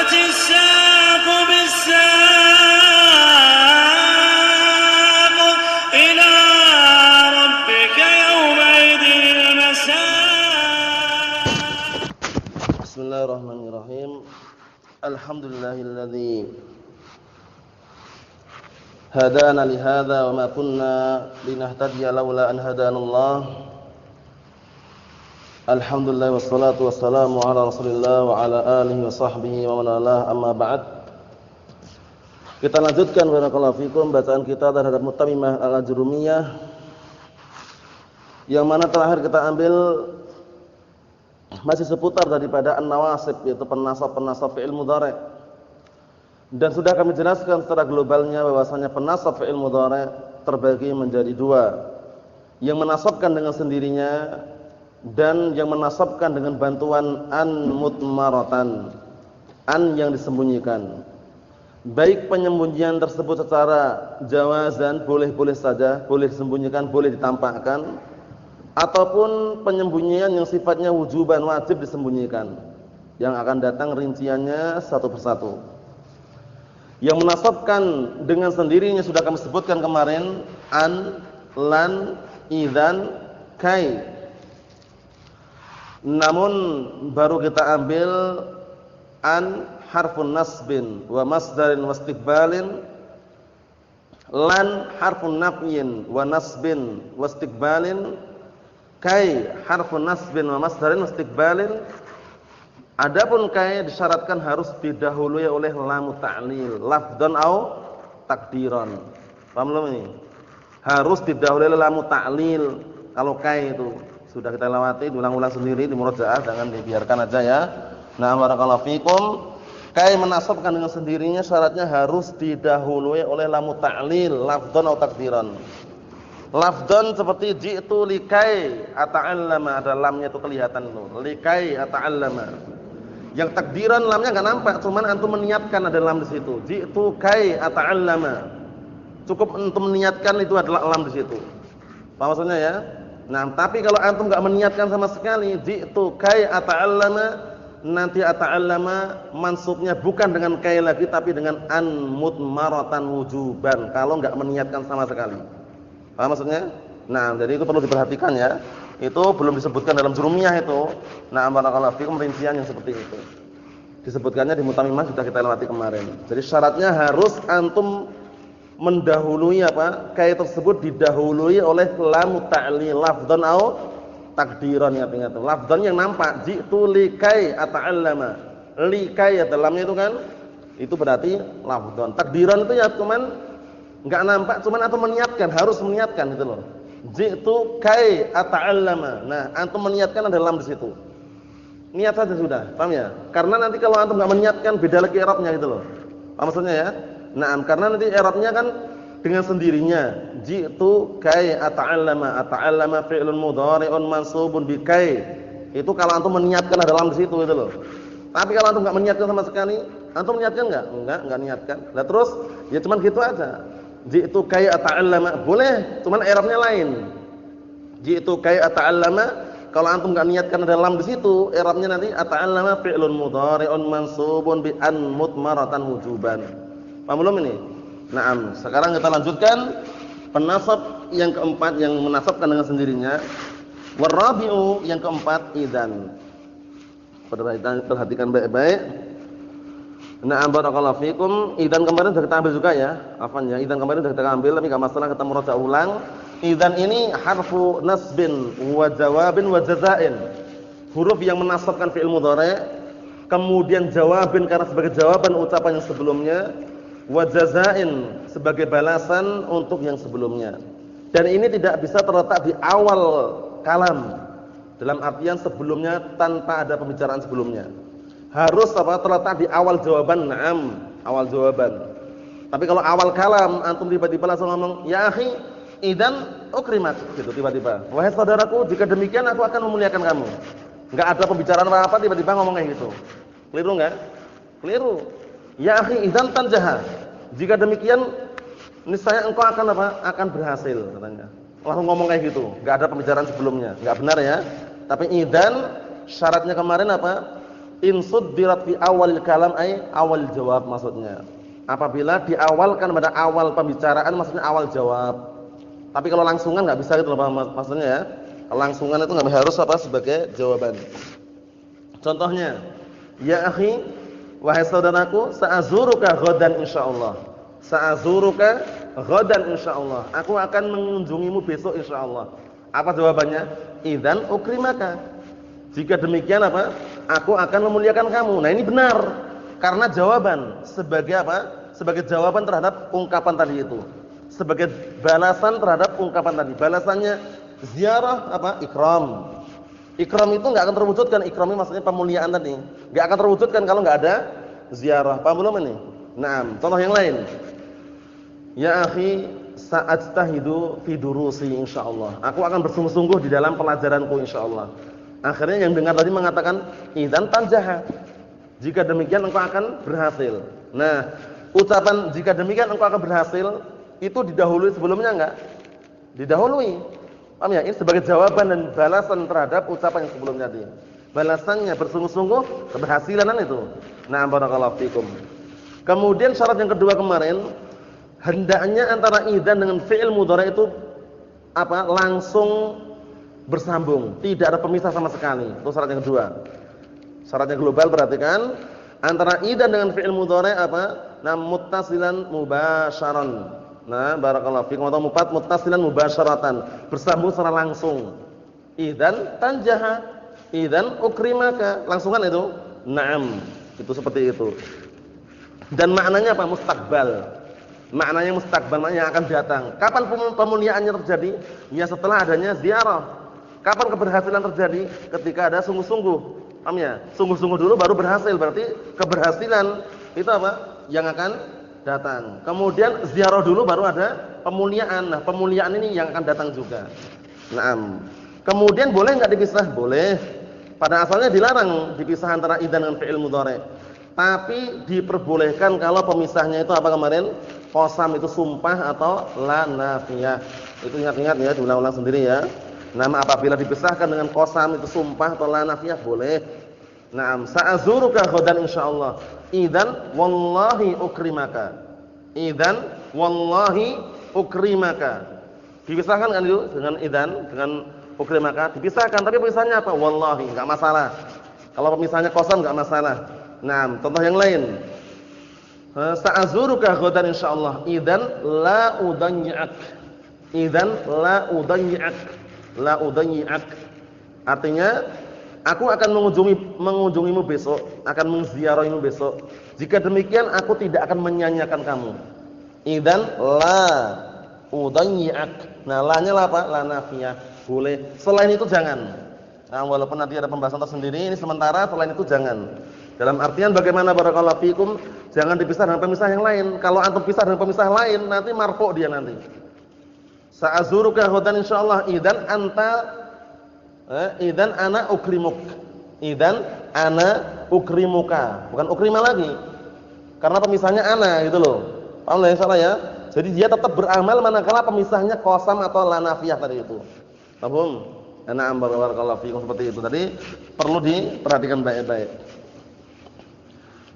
والتفت الساق بالساق إلى ربك يومئذ المساق. بسم الله الرحمن الرحيم. الحمد لله الذي هدانا لهذا وما كنا لنهتدي لولا أن هدانا الله. Alhamdulillah wassalatu wassalamu ala Rasulillah wa ala alihi wa sahbihi wa man walah, amma ba'd. Kita lanjutkan barakallahu fikum bacaan kita terhadap Mutammimah al-Ajrumiyah, yang mana terakhir kita ambil masih seputar daripada an-nawasib, yaitu penasab-penasab fi'il mudhari'. Dan sudah kami jelaskan secara globalnya bahwasanya penasab fi'il mudhari' terbagi menjadi dua, yang menasabkan dengan sendirinya dan yang menasabkan dengan bantuan an mutmaratan, an yang disembunyikan. Baik penyembunyian tersebut secara jawazan, boleh-boleh saja, boleh disembunyikan, boleh ditampakkan, ataupun penyembunyian yang sifatnya wujuban, wajib disembunyikan, yang akan datang rinciannya satu persatu. Yang menasabkan dengan sendirinya sudah kami sebutkan kemarin, an, lan, idzan, kai. Namun baru kita ambil an harfun nasbin wa masdarin wa istiqbalin, lan harfun nafyin wa nasbin wa istiqbalin, kai harfun nasbin wa masdarin wa istiqbalin. Adapun kai disyaratkan harus didahului oleh lam ta'lil, lafdhan au takdiran. Paham belum ini? Harus didahului oleh lam ta'lil kalau kai itu. Sudah kita lewati, diulang-ulang sendiri di murojaah, jangan dibiarkan aja ya. Nah, barakallahu fikum. Kai menasabkan dengan sendirinya syaratnya harus didahului oleh lam ta'lil, lafdhan atau takdiran. Lafdhan seperti ji'tu likai ata'allama, ada lamnya itu kelihatan tuh. Likai ata'allama. Yang takdiran lamnya enggak nampak, cuman antum meniatkan ada lam di situ. Ji'tu kai ata'allama. Cukup antum meniatkan itu adalah lam di situ. Apa maksudnya ya? Nah, tapi kalau antum enggak meniatkan sama sekali, ji'tu kai ata'allama, nanti ata'allama mansubnya bukan dengan kai lagi tapi dengan an mutmaratan wujuban, kalau enggak meniatkan sama sekali. Paham maksudnya? Nah, jadi itu perlu diperhatikan ya. Itu belum disebutkan dalam jurumiyah itu. Nah, barakallahu fikum rincian yang seperti itu. Disebutkannya di Mutammimah sudah kita lewati kemarin. Jadi syaratnya harus antum mendahului apa? Kai tersebut didahului oleh lam ta'lil, lafdhan au takdiran, ingat-ingat. Lafdhan yang nampak, ji'tu likai ata'allama. Likai ya dalamnya itu kan, itu berarti lafdhan. Takdiran itu ya cuman enggak nampak, cuman antum meniatkan, harus meniatkan gitu loh. Ji'tu kai ata'allama. Nah, antum meniatkan ada lam di situ. Niat saja sudah, paham ya? Karena nanti kalau antum enggak meniatkan beda lagi i'rabnya gitu loh. Paham maksudnya ya? Nah, karena nanti i'rabnya kan dengan sendirinya. Ji'tu kai ata'allama, ata'allama fi'lun mudhari'un mansubun bi kai. Itu kalau antum meniatkan ada lam di situ gitu loh. Tapi kalau antum enggak meniatkan sama sekali, antum meniatkan enggak? Enggak niatkan. Lah terus ya cuman gitu aja. Ji'tu kai ata'allama boleh, cuman i'rabnya lain. Ji'tu kai ata'allama, kalau antum enggak niatkan ada lam di situ, i'rabnya nanti ata'allama fi'lun mudhari'un mansubun bi an mutmaratan wujuban. Paham belum ini? Naam, sekarang kita lanjutkan penasab yang keempat yang menasabkan dengan sendirinya. Warabi'u yang keempat idzan. Perhatikan baik-baik. Na'am barakallahu fikum. Idzan kemarin sudah kita ambil juga ya. Afwan ya, idzan kemarin sudah kita ambil tapi enggak masalah kita murojaah ulang. Idzan ini harfu nasbin wa jawabin wa jazaa'in. Huruf yang menasabkan fi'il mudhari', kemudian jawabin karena sebagai jawaban ucapan yang sebelumnya, wa jazaa'in sebagai balasan untuk yang sebelumnya. Dan ini tidak bisa terletak di awal kalam, dalam artian sebelumnya tanpa ada pembicaraan sebelumnya. Harus terletak di awal jawaban, na'am, awal jawaban. Tapi kalau awal kalam antum tiba-tiba langsung ngomong, ya akhi, idzan ukrimat gitu tiba-tiba. Wahai saudaraku, jika demikian aku akan memuliakan kamu. Enggak ada pembicaraan apa-apa tiba-tiba ngomong kayak gitu. Keliru enggak? Keliru. Ya akhi idzan tanjaha. Jika demikian niscaya engkau akan apa? Akan berhasil katanya. Langsung ngomong kayak gitu, enggak ada pembicaraan sebelumnya. Enggak benar ya. Tapi idzan syaratnya kemarin apa? in suddirat fi awalil kalam ay awal jawab maksudnya. Apabila diawalkan pada awal pembicaraan maksudnya awal jawab. Tapi kalau langsungan enggak bisa gitu loh maksudnya ya. Langsungan itu enggak harus apa sebagai jawaban. Contohnya, ya akhi, wahai saudaraku, sa'azuruka ghadan insyaallah. Sa'azuruka ghadan insyaallah. Aku akan mengunjungimu besok insyaallah. Apa jawabannya? Idzan ukrimaka. Jika demikian apa? Aku akan memuliakan kamu. Nah, ini benar. Karena jawaban sebagai apa? Sebagai jawaban terhadap ungkapan tadi itu. Sebagai balasan terhadap ungkapan tadi. Balasannya ziarah apa? Ikram. Ikram itu enggak akan terwujudkan. Ikram ini maksudnya pemuliaan tadi. Enggak akan terwujudkan kalau enggak ada ziarah. Paham belum ini? Naam, contoh yang lain. Ya akhi, sa'ajtahidu fi durusi insyaallah. Aku akan bersungguh-sungguh di dalam pelajaranku insyaallah. Akhirnya yang dengar tadi mengatakan idzan tanjaha. Jika demikian engkau akan berhasil. Nah, ucapan jika demikian engkau akan berhasil itu didahului sebelumnya enggak? Didahului. Paham ya? Ini sebagai jawaban dan balasan terhadap ucapan yang sebelumnya tadi. Balasannya bersungguh-sungguh keberhasilan itu. Nah, barakallahu fikum. Kemudian syarat yang kedua kemarin, hendaknya antara idzan dengan fi'il mudhari itu apa? Langsung bersambung, tidak ada pemisah sama sekali. Itu syarat yang kedua. Syarat yang global perhatikan, antara idzan dengan fi'il mudhari apa? Nah, muttasilan mubasyaran. Nah, barakallahu fikum atau muttasilan mubasyaratan, bersambung secara langsung. Idzan tanjaha, idzan ukrimaka. Langsungan itu? Naam. Itu seperti itu. Dan maknanya apa? Mustaqbal. Maknanya mustaqbal, maknanya akan datang. Kapan pemuliaannya terjadi? Ya setelah adanya ziarah. Kapan keberhasilan terjadi? Ketika ada sungguh-sungguh. Paham ya? Sungguh-sungguh dulu baru berhasil. Berarti keberhasilan itu apa? Yang akan datang. Kemudian ziarah dulu baru ada pemuliaan. Nah, pemuliaan ini yang akan datang juga. Naam. Kemudian boleh enggak dipisah? Boleh. Pada asalnya dilarang dipisah antara idzan dengan fi'il mudhari. Tapi diperbolehkan kalau pemisahnya itu apa kemarin? Qasam itu sumpah atau la nafiyah. Itu ingat-ingat ya, diulang-ulang sendiri ya. Nama apabila dipisahkan dengan qasam itu sumpah atau la nafiyah boleh. Naam, sa'azuruka ghadan insyaallah. Idzan wallahi ukrimaka. Idzan wallahi ukrimaka. Dipisahkan kan itu dengan idzan dengan ukrimaka dipisahkan, tapi pemisahnya apa? Wallahi, enggak masalah. Kalau pemisahnya qasam enggak masalah. Nah, contoh yang lain. Sa'azuruka ghadan insyaallah. Idzan la udayyi'ak. Idzan la udayyi'ak. La udayyi'ak. Artinya aku akan mengunjungimu besok, akan menziarahimu besok. Jika demikian aku tidak akan menyanyiakan kamu. Idzan la udayyi'ak. Nah, la-nya apa? La nafiyah. Boleh. Selain itu jangan. Nah, walaupun nanti ada pembahasan tersendiri, ini sementara selain itu jangan. Dalam artian bagaimana barakallahu fikum, jangan dipisah dengan pemisah yang lain. Kalau antum pisah dengan pemisah lain, nanti marfu' dia nanti. Sa'azuruka ghadan insyaallah. Idzan anta idzan ana ukrimuk. Idzan ana ukrimuka. Bukan ukrima lagi. Karena pemisahnya ana gitu loh. Paham ya salah ya? Jadi dia tetap beramal manakala pemisahnya qasam atau la nafiyah tadi itu. Paham? Na'am barakallahu fikum seperti itu. Tadi perlu diperhatikan baik-baik.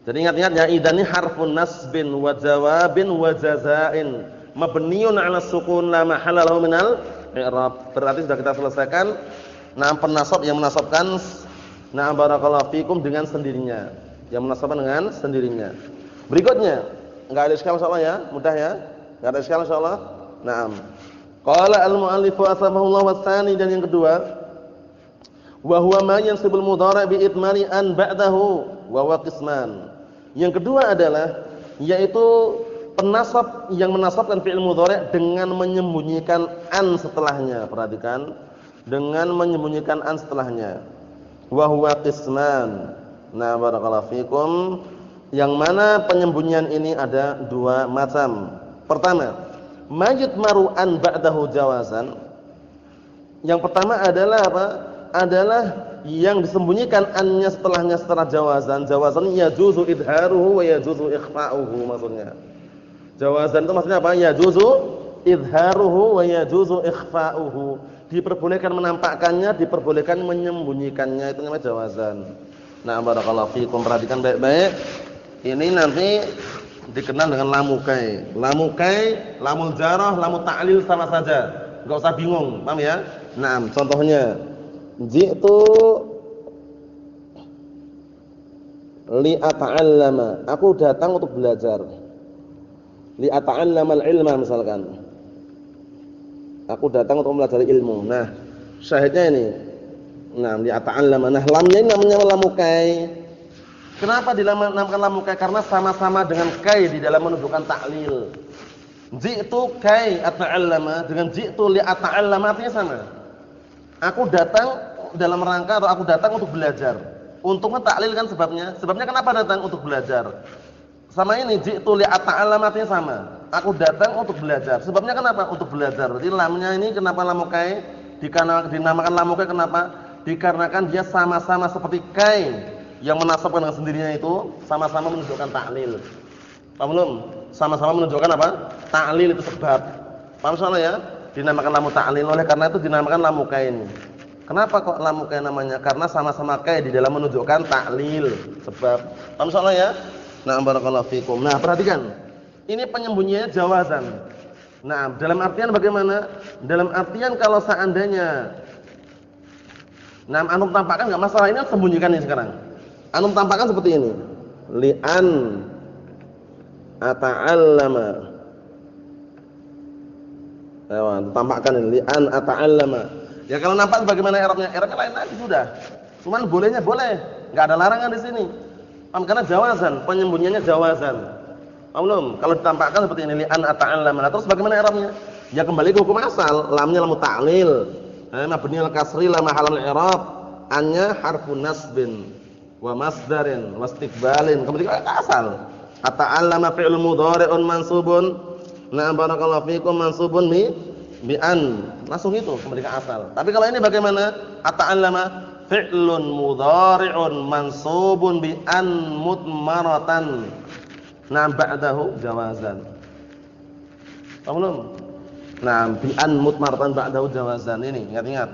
Jadi ingat-ingat ya, idzan ini harfun nasbin wa jawabin wa jazain mabniun 'ala sukun la mahalla lahu minal i'rab. Berarti sudah kita selesaikan penasab yang menasabkan barakallahu fikum dengan sendirinya. Yang menasabkan dengan sendirinya. Berikutnya, enggak ada iskal insyaallah ya, mudah ya. Enggak ada iskal insyaallah. Naam. Qala al-mu'allifu asbahullah wasani, dan yang kedua, wa huwa ma yansibul mudhari' bi itmari an ba'dahu wa huwa qisman. Yang kedua adalah yaitu penasab yang menasabkan fi'il mudhari' dengan menyembunyikan an setelahnya. Perhatikan, dengan menyembunyikan an setelahnya. Wa huwa qisman. Nah, barakallahu fikum. Yang mana penyembunyian ini ada dua macam. Pertama, majid maru'an ba'dahu jawazan. Yang pertama adalah apa? Adalah yang disembunyikan annya setelahnya setelah jawazan. Jawazan yajuzu idharuhu wa yajuzu ikhfa'uhu maksudnya. Jawazan itu maksudnya apa? Yajuzu idharuhu wa yajuzu ikhfa'uhu. Diperbolehkan menampakkannya, diperbolehkan menyembunyikannya, itu namanya jawazan. Nah, barakallahu fikum, perhatikan baik-baik. Ini nanti dikenal dengan lamu kai. Lamu kai, lamul jarah, lamu ta'lil sama saja. Enggak usah bingung, paham ya? Nah, contohnya ji'tu li ata'allama. Aku datang untuk belajar. Li ata'allama al-ilma misalkan. Aku datang untuk belajar ilmu. Nah, syahidnya ini. Nah, li ata'allama. Nah, lamnya ini namanya lamu kai. Kenapa dinamakan lamu kai? Karena sama-sama dengan kai di dalam menunjukkan ta'lil. Ji'tu kai ata'allama dengan ji'tu li ata'allama artinya sama. Aku datang dalam rangka atau aku datang untuk belajar. Untuk taklil kan sebabnya. Sebabnya kenapa datang untuk belajar? Sama ini ji'tu li ata'allama artinya sama. Aku datang untuk belajar. Sebabnya kenapa? Untuk belajar. Jadi lamnya ini kenapa lamu kai? Dinamakan lamu kai kenapa? Dikarenakan dia sama-sama seperti kai yang menasabkan dengan sendirinya itu sama-sama menunjukkan taklil. Paham belum? Sama-sama menunjukkan apa? Ta'lil itu sebab. Paham soalnya ya? Dinamakan lamu ta'lil, oleh karena itu dinamakan lamu kai ini. Kenapa kok lamu kai namanya? Karena sama-sama kai di dalam menunjukkan ta'lil sebab. Paham soalnya ya? Nah, barakallahu fikum. Nah, perhatikan. Ini penyembunyiannya jawazan. Nah, dalam artian bagaimana? Dalam artian kalau seandainya antum tampakkan enggak masalah, ini sembunyikan ini sekarang. Antum tampakkan seperti ini. Li'an ata'allama. Tampakkan ini li'an ata'allama. Ya kalau nampak bagaimana i'rabnya? I'rabnya lain lagi sudah. Cuman bolehnya boleh, enggak ada larangan di sini. Paham? Karena jawazan, penyembunyiannya jawazan. Paham belum? Kalau ditampakkan seperti ini li'an ata'allama. Terus bagaimana i'rabnya? Ya kembali ke hukum asal, lamnya lamu ta'lil. Mabniul kasri la mahallal i'rab. Annya harfun nasbin wa masdarin wa istiqbalin. Kembali ke asal. Ata'allama fi'il mudhari'un mansubun. Nah, barakallahu fikum mansubun bi an. Langsung itu kembali ke asal. Tapi kalau ini bagaimana? Ata'allama fi'lun mudhari'un mansubun bi an mutmaratan. Nah, ba'dahu jawazan. Paham belum? Nah, bi an mutmaratan ba'dahu jawazan ini, ingat-ingat.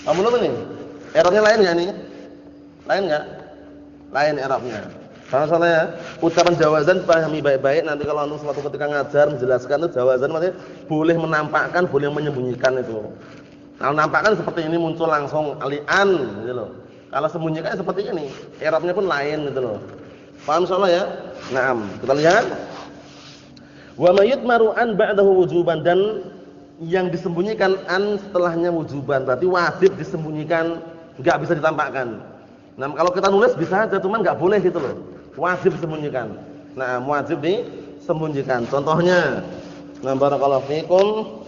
Paham belum ini? I'rabnya lain enggak ini? Lain enggak? Lain i'rabnya. Paham soalnya? Ucapan jawazan pahami baik-baik, nanti kalau antum suatu ketika ngajar menjelaskan itu jawazan maksudnya boleh menampakkan, boleh menyembunyikan itu. Kalau nampakkan seperti ini muncul langsung alian gitu loh. Kalau sembunyikan seperti ini, i'rabnya pun lain gitu loh. Paham soalnya ya? Naam, kita lihat. Wa may yutmaru an ba'dahu wujuban, dan yang disembunyikan an setelahnya wujuban, berarti wajib disembunyikan, enggak bisa ditampakkan. Nah, kalau kita nulis bisa aja, cuman enggak boleh gitu loh. Wajib disembunyikan. Nah, wajib disembunyikan. Contohnya, nah barakallahu fikum.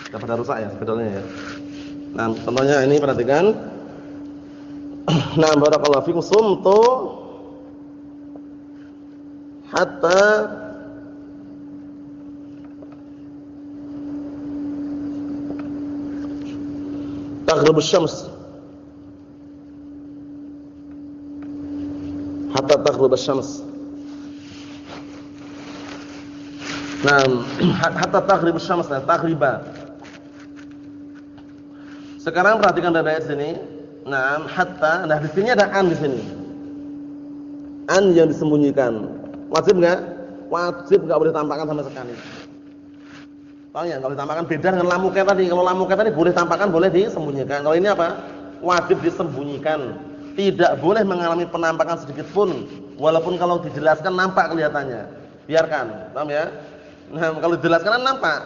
Sudah pada rusak ya sebetulnya ya. Nah, contohnya ini perhatikan. Nah, barakallahu fikum sumtu hatta taghrib asy-syams. Hatta taghrib asy-syams. Nah, hatta taghrib asy-syams, taghriba. Sekarang perhatikan dari sini. Nah, hatta, nah di sini ada an di sini. An yang disembunyikan. Wajib enggak? Wajib, enggak boleh tampakkan sama sekali. Tahu ya, kalau ditampakkan beda dengan lamu kai tadi. Kalau lamu kai tadi boleh tampakkan, boleh disembunyikan. Kalau ini apa? Wajib disembunyikan. Tidak boleh mengalami penampakan sedikit pun, walaupun kalau dijelaskan nampak kelihatannya. Biarkan, paham ya? Nah, kalau dijelaskan kan nampak.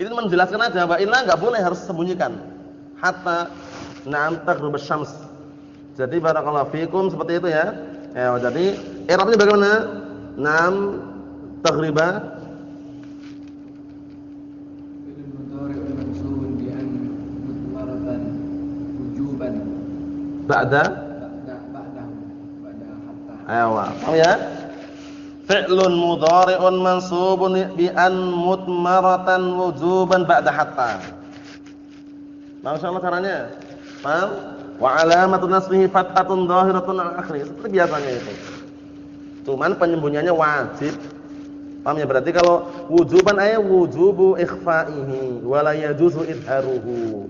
Ini menjelaskan aja, Mbak Illa enggak boleh, harus sembunyikan. Hatta na'am taghrib asy-syams. Jadi barakallahu fikum seperti itu ya. Jadi i'rabnya bagaimana? Na'am taghriba ba'da hatta. Paham ya? Fi'lun mudhari'un mansubun bi an mutmaratan wujuban ba'da hatta. Masyaallah caranya. Paham? Wa alamatu nasbihi fathatun dhahiratun al-akhir. Seperti biasanya itu. Cuman penyembunyiannya wajib. Paham ya? Berarti kalau wujuban ay wujubu ikhfa'ihi wa la yajuzu idharuhu.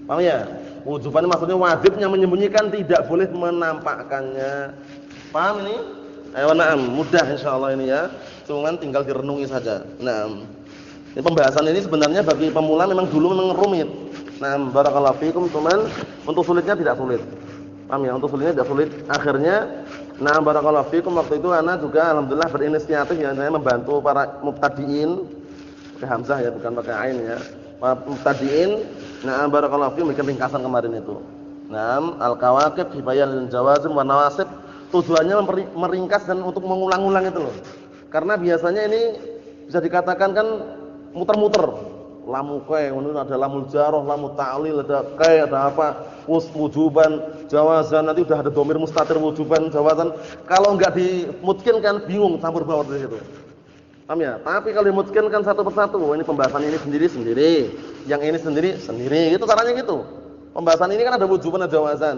Paham ya? Wujuban maksudnya wajibnya menyembunyikan, tidak boleh menampakkannya. Paham ini? Ayo na'am, mudah insyaallah ini ya. Cuman tinggal direnungi saja. Naam. Ini pembahasan ini sebenarnya bagi pemula memang dulu memang rumit. Naam, barakallahu fikum, cuman untuk sulitnya tidak sulit. Paham ya? Untuk sulitnya tidak sulit. Akhirnya naam barakallahu fikum, waktu itu ana juga alhamdulillah berinisiatif ya, saya membantu para mubtadiin. Pakai hamzah ya, bukan pakai ain ya. Para mubtadiin, naam barakallahu fikum, bikin ringkasan kemarin itu. Naam, al-kawakib fi bayan jawazim wa nawasib. Tujuannya meringkas dan untuk mengulang-ulang itu loh. Karena biasanya ini bisa dikatakan kan muter-muter. Lamu kai, ada lamul jarah, lamu ta'lil, ada kai, ada apa? Wujuban, jawazan, nanti udah ada dhamir mustatir wujuban, jawazan. Kalau enggak dimutkinkan bingung campur baur dari situ. Paham ya? Tapi kalau dimutkinkan satu persatu, ini pembahasan ini sendiri-sendiri, yang ini sendiri-sendiri, itu caranya gitu. Pembahasan ini kan ada wujuban dan jawazan.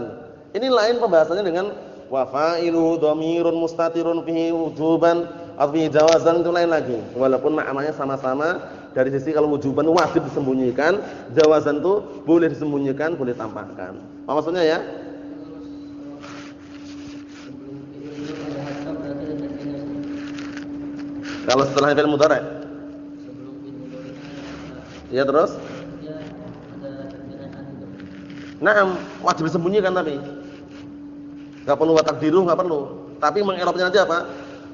Ini lain pembahasannya dengan wa fa'iluhu dhamirun mustatirun fihi wujuban atau fihi jawazan, itu lain lagi. Walaupun maknanya sama-sama, dari sisi kalau wujuban wajib disembunyikan, jawazan itu boleh disembunyikan, boleh tampakkan. Apa maksudnya ya? Kalau setelah fi'il mudhari'. Ya terus? Naam, wajib disembunyikan tapi enggak perlu wa takdiruh, enggak perlu. Tapi mengirabnya nanti apa?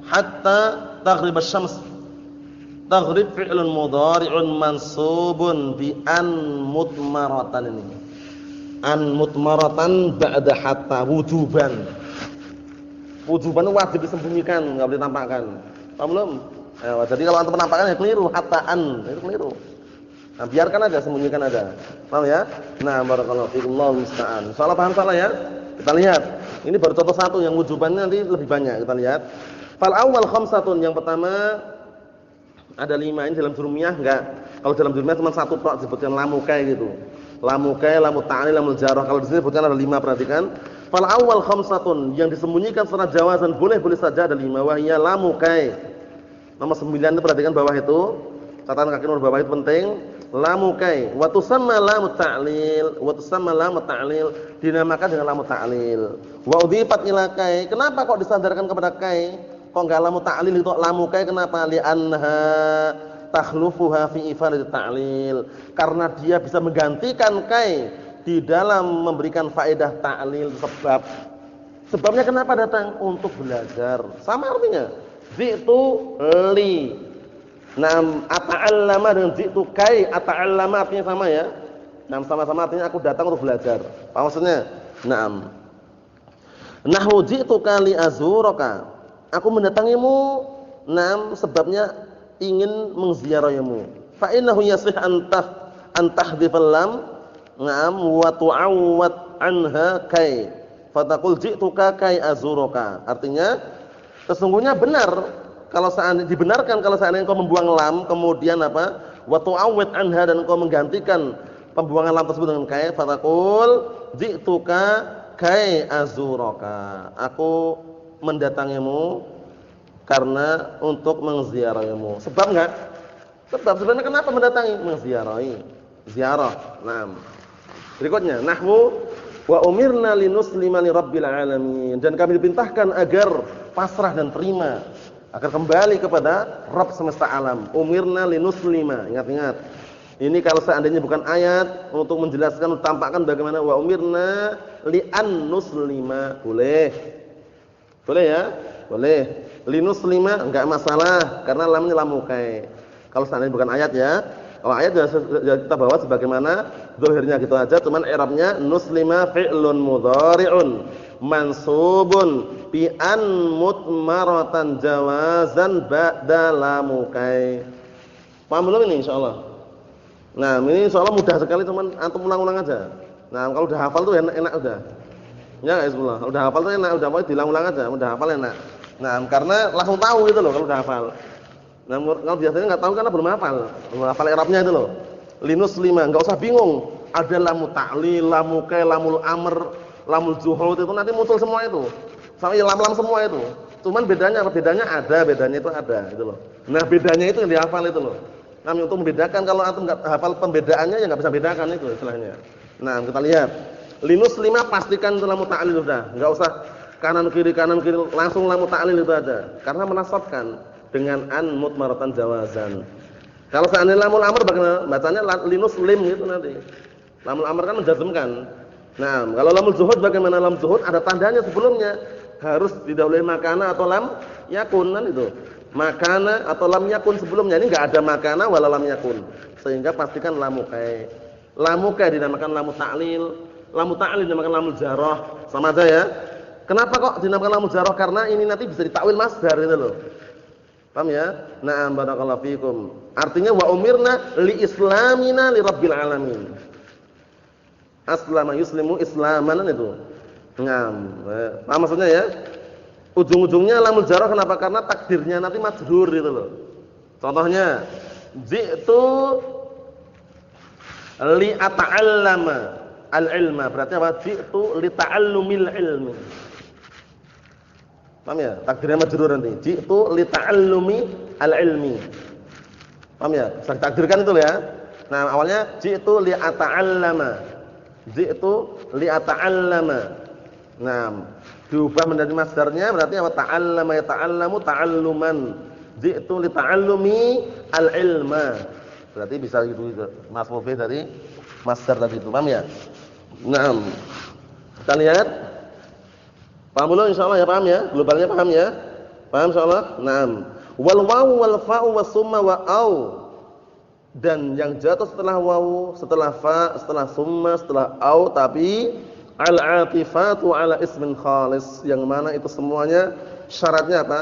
Hatta taghrib asy-syams. Taghrib fi'lun mudhari'un mansubun bi an mutmaratan ini. An mutmaratan ba'da hatta wujuban. Wujuban wajib disembunyikan, enggak boleh tampakkan. Paham belum? Jadi kalau antum penampakan ya keliru, hatta an, itu keliru. Nah, biarkan aja, sembunyikan aja. Paham ya? Nah, barakallahu fiikum, Allahu musta'an. Salah paham salah ya? Kita lihat. Ini baru contoh satu, yang wujubannya nanti lebih banyak. Kita lihat. Fal awwal khamsatun, yang pertama ada 5, ini dalam jurumiyah enggak. Kalau dalam jurumiyah cuma satu tok disebutkan lamukai gitu. Lamukai, lamu ta'lil, lamul jarah. Kalau di sini disebutkan ada 5, perhatikan. Fal awwal khamsatun, yang disembunyikan secara jawazan boleh saja ada 5, wahiyya lamukai. Nomor 9 itu perhatikan bawah itu. Catatan kaki nomor bawah itu penting. Lamukai wa tusamma lamut ta'lil, wa tusamma lamut ta'lil, dinamakan dengan lamut ta'lil. Wa udhifat ila kai. Kenapa kok disandarkan kepada kai? Kok enggak lamut ta'lil itu lamukai, kenapa? Li anha takhlufuha fi ifadat ta'lil. Karena dia bisa menggantikan kai di dalam memberikan faedah ta'lil. Sebabnya kenapa datang? Untuk belajar. Sama artinya. Zi'tu li. Naam, ata'allama dengan jitu kai, ata'allama artinya sama ya. Naam, sama-sama artinya aku datang untuk belajar. Apa maksudnya? Naam. Nahwu ji'tuka li azuraka. Aku mendatangimu, naam, sebabnya ingin mengziarahimu. Fa innahu yasih an tahdhifal lam, naam, wa tu'awwad anha kai. Fataqul ji'tuka kai azuraka. Artinya sesungguhnya benar. Kalau seandainya dibenarkan, kalau seandainya engkau membuang lam, kemudian apa? Wa tu'awwid anha, dan engkau menggantikan pembuangan lam tersebut dengan kai, fataqul ji'tuka kai azuraka. Aku mendatangimu karena untuk mengziarahimu. Sebab enggak? Sebab sebenarnya kenapa mendatangi? Mengziarahi. Ziarah. Naam. Berikutnya, nahwu wa umirna linuslima lirabbil alamin, dan kami diperintahkan agar pasrah dan terima, agar kembali kepada Rabb semesta alam. Umirna linuslima. Ingat-ingat. Ini kalau seandainya bukan ayat untuk menjelaskan, tampakkan bagaimana wa umirna li an nuslima. Boleh. Boleh ya? Boleh. Linuslima enggak masalah karena lamnya lamukai. Kalau seandainya bukan ayat ya. Kalau ayat ya kita bawa sebagaimana zahirnya gitu aja, cuman i'rabnya nuslima fi'lun mudhari'un mansubun bi an mutmaratan jawazan ba'da lamukai. Paham belum ini insyaallah? Nah, ini insyaallah mudah sekali, cuman antum ulang-ulang aja. Nah, kalau udah hafal tuh enak udah. Ya guys, udah hafal tuh enak, udah pokoknya diulang-ulang aja, udah hafal enak. Nah, karena langsung tahu gitu loh kalau udah hafal. Nah, kalau biasanya enggak tahu karena belum hafal. Belum hafal i'rabnya itu loh. Linus 5, enggak usah bingung. Ada lamu ta'lil, lamu kai, lamul amr, lamul juhud, itu nanti muncul semua itu. Sama lam-lam semua itu. Cuman bedanya itu ada gitu loh. Nah, bedanya itu yang dihafal itu loh. Nah, untuk membedakan, kalau antum enggak hafal pembedaannya ya enggak bisa bedakan itu istilahnya. Nah, kita lihat. Linus 5 pastikan itu lamu ta'lil sudah. Enggak usah kanan kiri langsung lamu ta'lil itu aja. Karena menasabkan dengan an mutmaratan jawazan. Kalau seandainya lamul amr bagaimana? Bacanya linus lim gitu nanti. Lamul amr kan menjazmkan. Nah, kalau lamul zuhud bagaimana? Lam zuhud ada tandanya sebelumnya. Harus didahului makana atau lam yakun kan itu. Makana atau lam yakun sebelumnya. Ini enggak ada makana wala lam yakun. Sehingga pastikan lamukai. Lamukai dinamakan lamu ta'lil. Lamu ta'lil dinamakan lamul jarrah. Sama aja ya. Kenapa kok dinamakan lamul jarrah? Karena ini nanti bisa ditakwil masdar itu loh. Paham ya? Na'am barakallahu fikum. Artinya wa umirna li islamina li rabbil alamin. Aslama yuslimu islaman itu. Naam. Paham maksudnya ya? Ujung-ujungnya lamul jarrah kenapa? Karena takdirnya nanti majrur gitu loh. Contohnya ji'tu li ata'allama al-ilma. Berarti apa? Ji'tu li ta'allumil ilmi. Paham ya? Takdirnya majrur nanti. Ji'tu li ta'allumi al-ilmi. Paham ya? Bisa ditakdirkan itu ya. Nah, awalnya ji'tu li ata'allama. Ji'tu li ata'allama. Nah, diubah menjadi masdarnya berarti apa? Ta'allama ya ta'allamu ta'alluman. Ji'tu li ta'allumi al-ilma. Berarti bisa gitu Mas Mufi tadi masdar tadi itu. Paham ya? Naam. Kita lihat. Paham belum insyaallah ya, paham ya? Globalnya paham ya? Paham insyaallah? Naam. Wal wawu wal fa'u was summa wa au. Dan yang jatuh setelah wawu, setelah fa, setelah summa, setelah au tapi al-atifatu ala ismin khalis, yang mana itu semuanya syaratnya apa?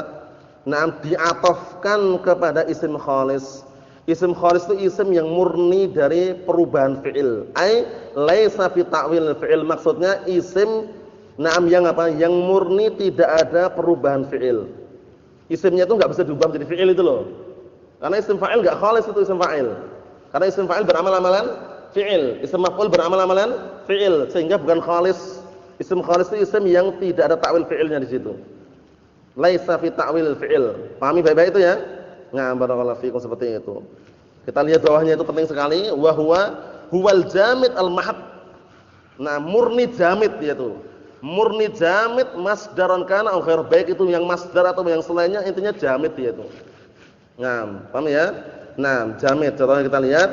Naam, diatofkan kepada isim khalis. Isim khalis itu isim yang murni dari perubahan fi'il. Ai laisa fi ta'wil fi'il, maksudnya isim naam yang apa? Yang murni tidak ada perubahan fi'il. Isimnya itu enggak bisa diubah menjadi fi'il itu loh. Karena isim fa'il enggak khalis itu isim fa'il. Karena isim fa'il beramal-amalan fi'il, isim maf'ul beramal-amalan fi'il, sehingga bukan khalis. Isim khalis itu isim yang tidak ada ta'wil fi'ilnya di situ. Laisa fi ta'wil fi'il. Pahami baik-baik itu ya? Nah, barakallahu fiikum seperti itu. Kita lihat bawahnya itu penting sekali, wa huwal jamid al-mahab. Nah, murni jamid yaitu. Murni jamid masdaron kana au ghair, baik itu yang masdar atau yang selainnya, intinya jamid yaitu. Nah, paham ya? Nah, jamid contohnya kita lihat,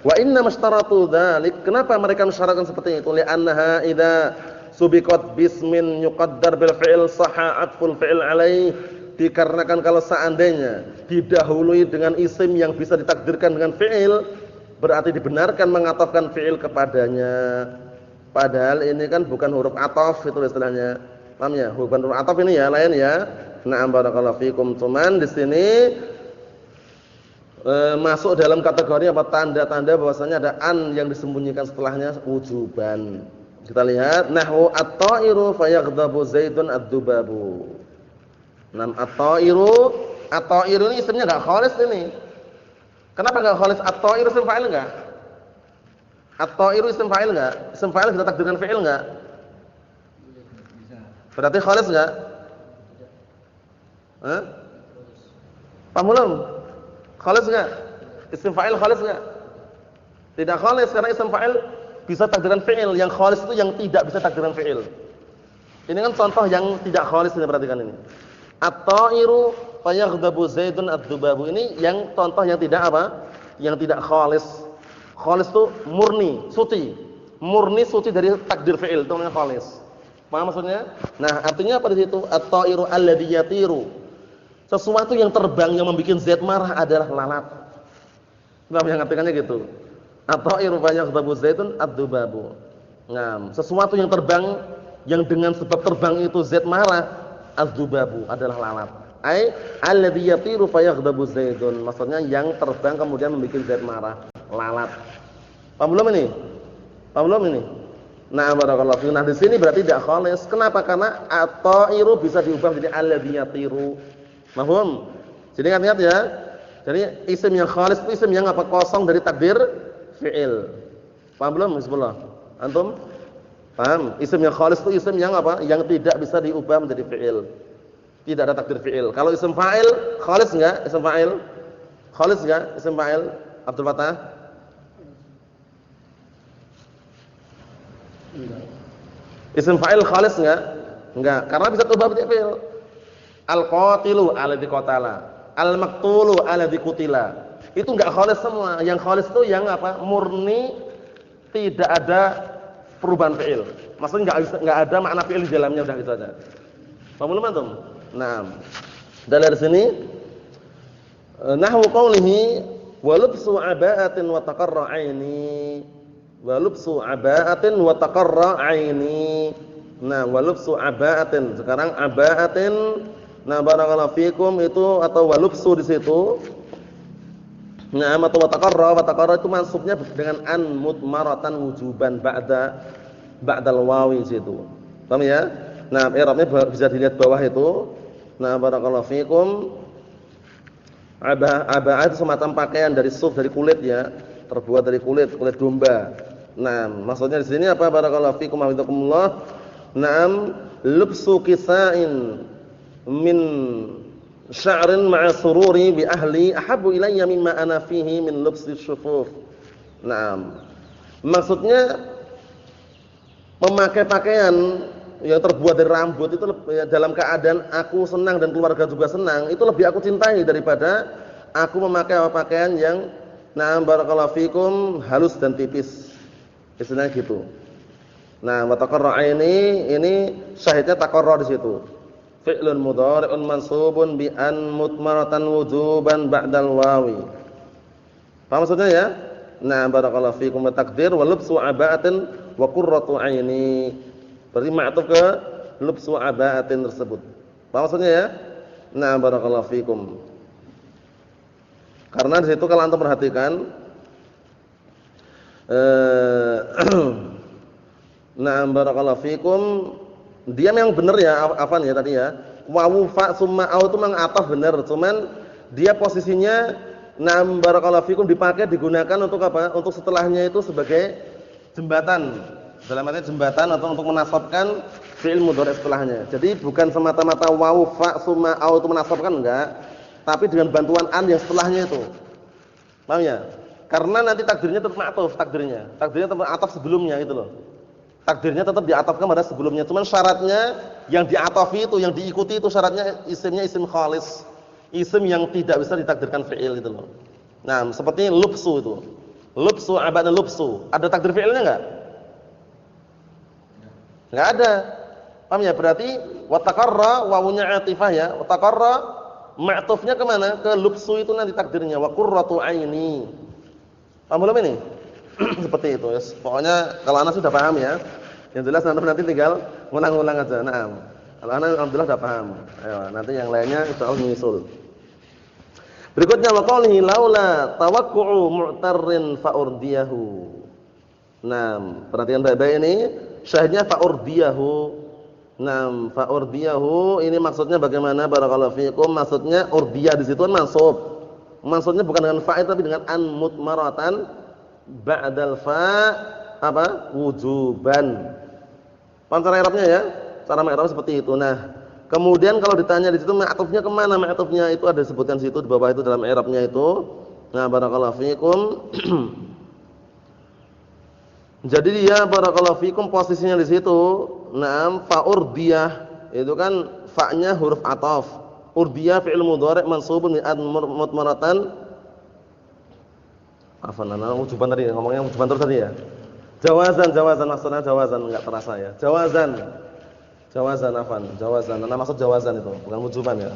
wa inna mastaratu dzalik. Kenapa mereka mensyaratkan seperti itu? Li'annaha idza subiqat bismin yuqaddar bil fi'il sahha atful fi'il alaih. Dikarenakan kalau seandainya didahului dengan isim yang bisa ditakdirkan dengan fi'il, berarti dibenarkan mengatofkan fi'il kepadanya. Padahal ini kan bukan huruf ataf itu istilahnya. Paham ya? Bukan huruf ataf ini ya, lain ya. Na'am barakallahu fikum. Cuman di sini masuk dalam kategori apa? Tanda-tanda bahwasanya ada an yang disembunyikan setelahnya wujuban. Kita lihat nahwu at-ta'iru fayaghdabu zaidun ad-dubabu. Nam at-ta'iru ini isimnya enggak khalis ini. Kenapa enggak khalis? At-ta'iru isim fa'il enggak? At-ta'iru isim fa'il enggak? Isim fa'il kita takdirkan fi'il enggak? Berarti khalis enggak? Hah? Paham belum? Khalis enggak? Isim fa'il khalis enggak? Tidak khalis karena isim fa'il bisa takdiran fi'il. Yang khalis itu yang tidak bisa takdiran fi'il. Ini kan contoh yang tidak khalis, ini perhatikan ini. At-ta'iru fayaghdabu zaidun ad-dubabu. Ini yang contoh yang tidak apa? Yang tidak khalis. Khalis itu murni, suci. Murni suci dari takdir fi'il, itu namanya khalis. Paham maksudnya? Nah, artinya apa di situ? At-ta'iru alladhi yatiru. Sesuatu yang terbang yang membuat Zaid marah adalah lalat. Paham yang artikannya gitu. At-ta'iru fayaghdabu zaidun ad-dubabu. Nah, sesuatu yang terbang yang dengan sebab terbang itu Zaid marah, az-dubabu adalah lalat. Ai alladhi yatiru fayaghdabu zaidun. Maksudnya yang terbang kemudian membuat Zaid marah, lalat. Paham belum ini? Paham belum ini? Nah, barakallahu fiikum. Nah, di sini berarti tidak khalis. Kenapa? Karena at-ta'iru bisa diubah menjadi alladhi yatiru. Paham? Jadi ingat ya. Jadi isim yang khalis itu isim yang apa? Kosong dari takdir fi'il. Paham belum? Bismillah. Antum? Paham? Isim yang khalis itu isim yang apa? Yang tidak bisa diubah menjadi fi'il. Tidak ada takdir fi'il. Kalau isim fa'il khalis enggak? Isim fa'il khalis enggak? Isim fa'il Abdul Fattah? Enggak. Isim fa'il khalis enggak? Enggak, karena bisa berubah bentuk fi'il. Al-qatilu alladzi qatala, al-maqtulu alladzi qutila. Itu enggak khalis semua. Yang khalis itu yang apa? Murni tidak ada perubahan fi'il. Maksudnya enggak ada makna fi'il di dalamnya, udah gitu aja. Paham belum antum? Nah, dari sini nahwu qawlihi wa lubsu aba'atin wa taqarra 'aini. Wa lubsu aba'atin wa taqarra 'aini. Nah, wa lubsu aba'atin. Sekarang aba'atin, nah barakallahu fikum itu atau wa lubsu di situ. Nah, atau wa taqarra itu mansubnya dengan an mutmaratan wujuban ba'dal wawi situ. Paham ya? Nah, i'rabnya bisa dilihat bawah itu. Nah, barakallahu fikum. Aba'ah itu semacam pakaian dari suf, dari kulit ya, terbuat dari kulit domba. Nah, maksudnya di sini apa? Barakallahu fikum wa hafizakumullah. Naam, lubsu kisa'in min sya'rin ma'a sururi bi ahli ahabbu ilayya mimma ana fihi min lubsi syufuf. Naam. Maksudnya memakai pakaian yang terbuat dari rambut itu dalam keadaan aku senang dan keluarga juga senang, itu lebih aku cintai daripada aku memakai pakaian yang na'am barakallahu fikum halus dan tipis. Istilahnya gitu. Nah, wa taqarra ini syahidnya taqarra di situ. Fi'lun mudhari'un mansubun bi an mutmaratan wujuban ba'dal wawi. Paham maksudnya ya? Nah, barakallahu fikum wa taqdir wa lubsu aba'atin wa qurratu 'aini. Berarti ma'tuf ke lubsu aba'atin tersebut. Paham maksudnya ya? Nah, barakallahu fikum. Karena di situ kalau antum perhatikan nah, barakallahu fikum, dia memang benar ya afan ya tadi ya. Wawu fa summa au itu memang ataf benar, cuman dia posisinya nah barakallahu fikum dipakai digunakan untuk apa? Untuk setelahnya itu sebagai jembatan. Dalam arti jembatan atau untuk menasabkan fi'il mudhari' setelahnya. Jadi bukan semata-mata wawu fa summa au itu menasabkan enggak, tapi dengan bantuan an yang setelahnya itu. Paham ya? Karena nanti takdirnya tetap ma'tuf takdirnya. Takdirnya tetap ataf sebelumnya itu loh. Takdirnya tetap diatafkan pada sebelumnya. Cuman syaratnya yang diatafi itu, yang diikuti itu syaratnya isimnya isim khalis. Isim yang tidak bisa ditakdirkan fi'il itu loh. Nah, seperti lubsu itu. Lubsu abadna lubsu. Ada takdir fi'ilnya enggak? Enggak ada. Paham ya? Berarti wa taqarra wawunya atifah ya. Wa taqarra ma'tufnya ke mana? Ke lubsu itu nanti takdirnya wa qurratu aini. Paham belum ini? Seperti itu ya. Pokoknya kalau anak sudah paham ya. Yang jelas nanti tinggal ngulang-ngulang aja. Naam. Kalau anak alhamdulillah sudah paham. Ayo, nanti yang lainnya insyaallah nyusul. Berikutnya wa qawlihi laula tawaqqu'u mu'tarrin fa urdiyahu. Naam, perhatikan baik-baik ini. Syahidnya fa urdiyahu. Naam, fa urdiyahu ini maksudnya bagaimana barakallahu fiikum? Maksudnya urdiyah di situ kan mansub. Maksudnya bukan dengan fa'il tapi dengan an mutmaratan ba'dal fa apa? Wujuban. Paham cara i'rabnya ya? Cara i'rab seperti itu. Nah, kemudian kalau ditanya di situ ma'tufnya ke mana? Ma'tufnya itu ada disebutkan di situ di bawah itu dalam i'rabnya itu. Nah, barakallahu fiikum. Jadi dia barakallahu fiikum posisinya di situ. Naam, fa'urdiyah itu kan fa-nya huruf ataf. Urdiyah fi'il mudhari' mansubun bi an mutmaratan. Afan ana wujuban tadi ngomongnya wujuban terus tadi ya. Jawazan maksudnya jawazan enggak terasa ya. Jawazan afan, jawazan. Ana maksud jawazan itu, bukan wujuban ya.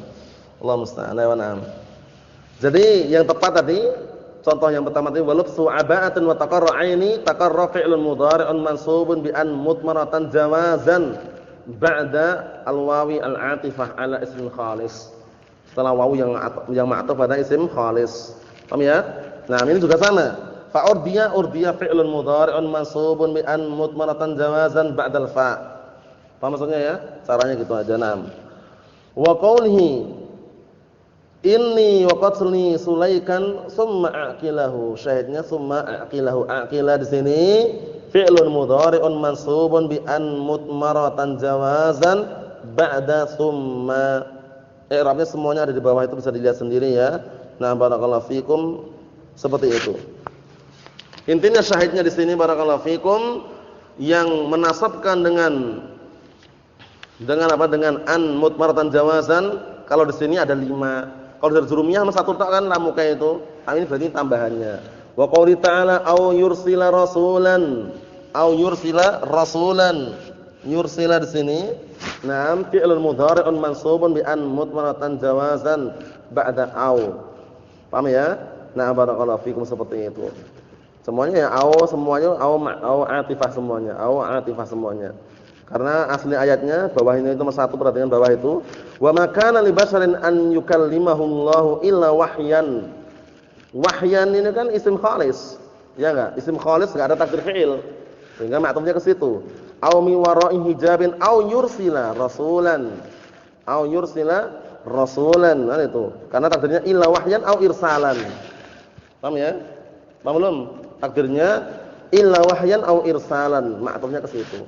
Allah musta'an wa na'am. Jadi yang tepat tadi contoh yang pertama tadi walubsu aba'atin wa taqarra 'aini, taqarra fi'lun mudhari'un mansubun bi an mutmaratan jawazan ba'da al-wawi al-'atifah 'ala ismin khalis. Setelah wawu yang ma'tuf pada isim khalis. Paham ya? Nah, ini juga sama. Fa urdiya fi'lun mudhari'un mansubun bi an mutmaratan jawazan ba'dal fa. Paham maksudnya ya? Caranya gitu aja. Naam. Wa qawlihi inni wa qatlni sulaikan summa aqilahu. Syahidnya summa aqilahu. Aqila di sini fi'lun mudhari'un mansubun bi an mutmaratan jawazan ba'da summa. I'rabnya semuanya ada di bawah itu bisa dilihat sendiri ya. Nah, barakallahu fikum seperti itu. Intinya syahidnya di sini barakallahu fikum yang menasabkan dengan apa? Dengan an mutmaratan jawazan. Kalau di sini ada 5. Kalau dari jurumiyah cuma 1 tok kan lamuka itu. Tapi ini berarti tambahannya. Wa qouli ta'ala au yursila rasulan. Au yursila rasulan. Yursila di sini na'am fi'lun mudhari'un mansubun bi an mutmaratan jawazan ba'da au. Paham ya? Nah, barakallahu fikum seperti itu. Semuanya ya semuanya au atifah semuanya, au atifah semuanya. Karena asli ayatnya bawah ini nomor 1, perhatikan bawah itu. Wa ma kana li basharin an yukallimahullahu illa wahyan. Wahyan ini kan isim khalis. Ya enggak? Isim khalis enggak ada takdir fi'il. Sehingga maktubnya ke situ. Au mi wara'i hijabin au yursila rasulan. Au yursila rasulan. Nah itu. Karena takdirnya illa wahyan au irsalan. Paham ya? Paham belum? Takdirnya illa wahyan au irsalan. Maktubnya ke situ.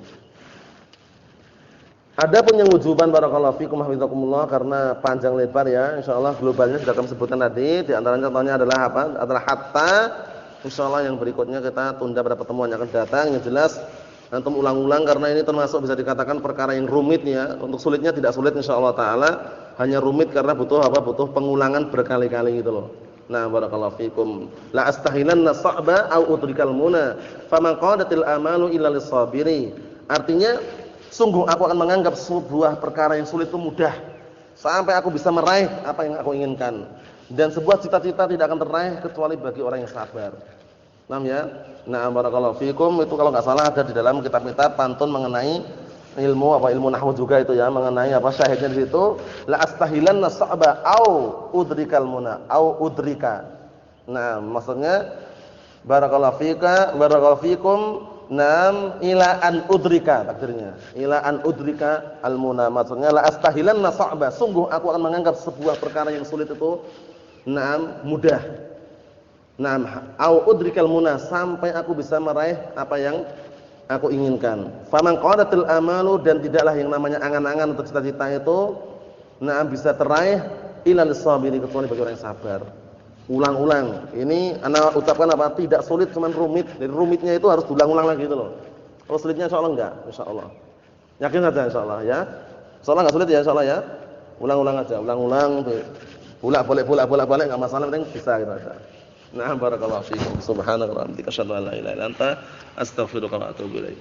Adapun yang wujuban barakallahu fikum hafizakumullah karena panjang lebar ya, insyaallah globalnya sudah kami sebutkan tadi, di antara contohnya adalah apa? Adalah hatta. Insyaallah yang berikutnya kita tunda pada pertemuan yang akan datang. Yang jelas antum ulang-ulang karena ini termasuk bisa dikatakan perkara yang rumit ya. Untuk sulitnya tidak sulit insyaallah taala, hanya rumit karena butuh apa? Butuh pengulangan berkali-kali gitu loh. Nah, barakallahu fikum. La astahilanna sa'ba au udrikal muna, faman qadatil amalu illa lis-sabiri. Artinya sungguh aku akan menganggap sebuah perkara yang sulit itu mudah sampai aku bisa meraih apa yang aku inginkan. Dan sebuah cita-cita tidak akan teraih kecuali bagi orang yang sabar. Paham ya? Nah, barakallahu fikum itu kalau enggak salah ada di dalam kitab-kitab pantun mengenai ilmu nahwu juga itu ya, mengenai apa syahidnya di situ, la astahilanna sa'ba au udrikal muna au udrika. Nah, maksudnya barakallahu fikum nam ila an udrika takdirnya. Ila an udrika al-muna maksudnya la astahilanna sa'ba, sungguh aku akan menganggap sebuah perkara yang sulit itu mudah. Au udrikal muna, sampai aku bisa meraih apa yang aku inginkan. Faman qadatil amalu, dan tidaklah yang namanya angan-angan untuk cita-cita itu bisa teraih illa lis-sabiri, kecuali bagi orang yang sabar. Ulang-ulang. Ini ana ucapkan apa? Tidak sulit, cuman rumit. Jadi rumitnya itu harus diulang-ulang lagi gitu loh. Kalau sulitnya insyaallah enggak, insyaallah. Yakin saja insyaallah ya. Insyaallah enggak sulit ya insyaallah ya. Ulang-ulang aja, ulang-ulang bolak-balik enggak masalah, penting bisa gitu aja. Nah, barakallahu fiikum. Subhanallah wa bihamdika asyhadu an la ilaha illa anta astaghfiruka wa atubu ilaik.